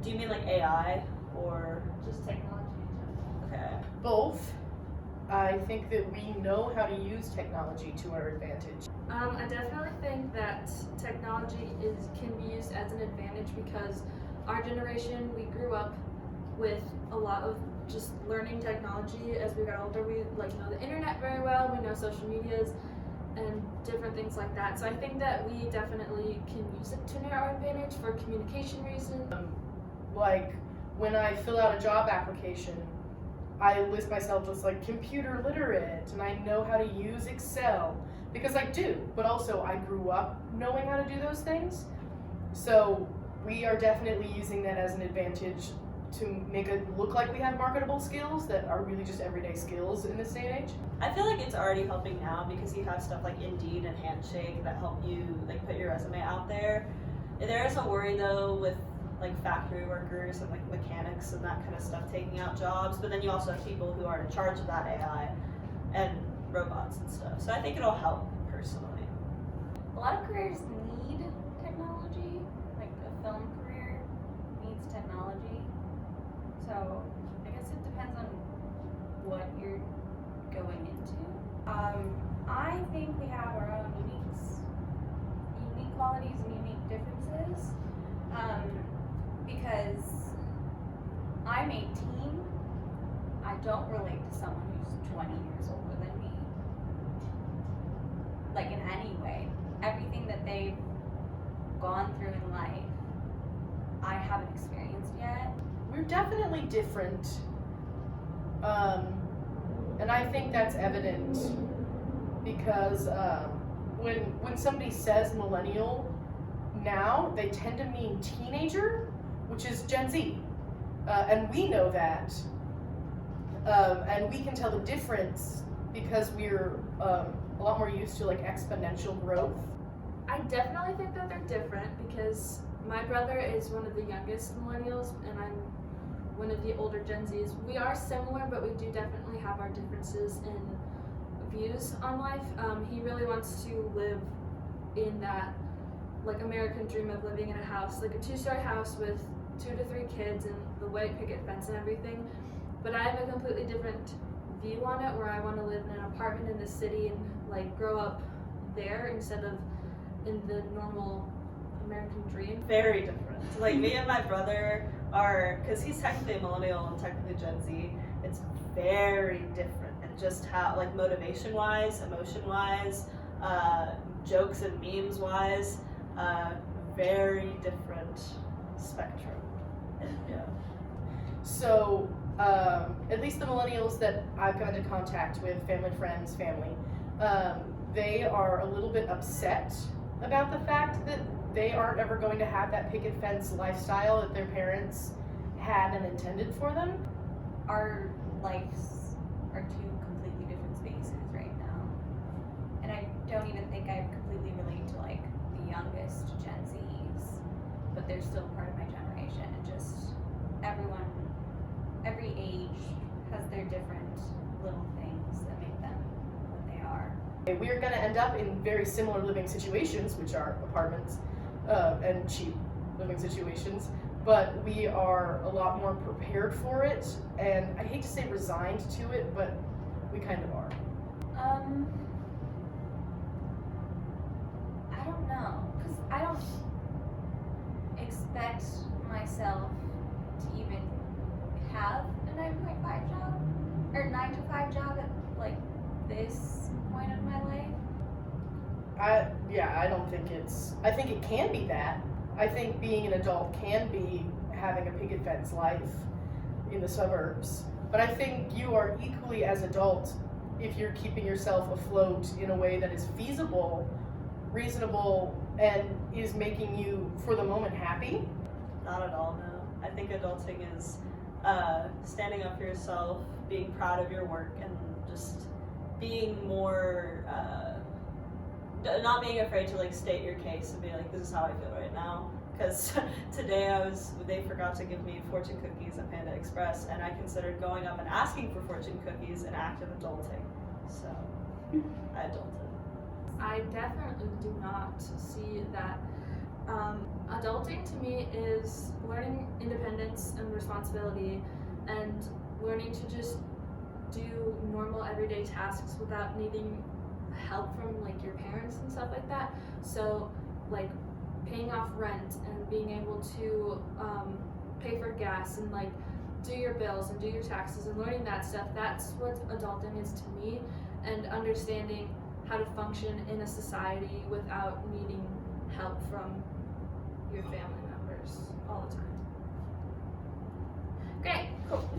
Do you mean like AI or Just technology in general. okay? Both. I think that we know how to use technology to our advantage. I definitely think that technology can be used as an advantage because our generation, we grew up with a lot of just learning technology. As we got older, we know the internet very well, we know social medias and different things like that. So I think that we definitely can use it to our advantage for communication reasons. Like when I fill out a job application, I list myself as like computer literate and I know how to use Excel because I do, but also I grew up knowing how to do those things. So we are definitely using that as an advantage to make it look like we have marketable skills that are really just everyday skills in this day and age. I feel like it's already helping now because you have stuff like Indeed and Handshake that help you like put your resume out there. There is a worry though with like factory workers and like mechanics and that kind of stuff taking out jobs, but then you also have people who are in charge of that AI and robots and stuff. So I think it'll help personally. A lot of careers need technology. Like a film career needs technology. So I guess it depends on what you're going into. I think we have our own unique qualities and unique differences. Because I'm 18, I don't relate to someone who's 20 years older than me. Like in any way. Everything that they've gone through in life, I haven't experienced yet. We're definitely different. And I think that's evident because when somebody says millennial, now they tend to mean teenager, which is Gen Z. And we know that. And we can tell the difference because we're a lot more used to like exponential growth. I definitely think that they're different because my brother is one of the youngest millennials and I'm one of the older Gen Zs. We are similar, but we do definitely have our differences in views on life. He really wants to live in that like American dream of living in a house, like a 2-story house with 2 to 3 kids and the white picket fence and everything. But I have a completely different view on it where I want to live in an apartment in the city and like grow up there instead of in the normal American dream. Very different. Like me and my brother are, because he's technically a millennial and technically Gen Z, it's very different. And just how, like motivation wise, emotion wise, jokes and memes wise, very different spectrum. Yeah. So, at least the millennials that I've gotten into contact with, family, friends, family, they are a little bit upset about the fact that they aren't ever going to have that picket fence lifestyle that their parents had and intended for them. Our lives are 2 completely different spaces right now. And I don't even think I completely relate to like the youngest Gen Zs, but they're still part of my generation. And just every age has their different little things that make them what they are. We are going to end up in very similar living situations, which are apartments and cheap living situations, but we are a lot more prepared for it, and I hate to say resigned to it, but we kind of are. I don't know, because I don't expect myself to even have a 9.5 job, or 9 to 5 job at like this point of my life. I think it can be that. I think being an adult can be having a picket fence life in the suburbs. But I think you are equally as adult if you're keeping yourself afloat in a way that is feasible, reasonable, and is making you, for the moment, happy. Not at all, no. I think adulting is standing up for yourself, being proud of your work, and just being more, not being afraid to like state your case and be like, this is how I feel right now. Because today they forgot to give me fortune cookies at Panda Express, and I considered going up and asking for fortune cookies an act of adulting. So I adulted. I definitely do not see that Adulting to me is learning independence and responsibility and learning to just do normal everyday tasks without needing help from like your parents and stuff like that. So like paying off rent and being able to pay for gas and like do your bills and do your taxes and learning that stuff, that's what adulting is to me, and understanding how to function in a society without needing help from your family members all the time. Great. Cool.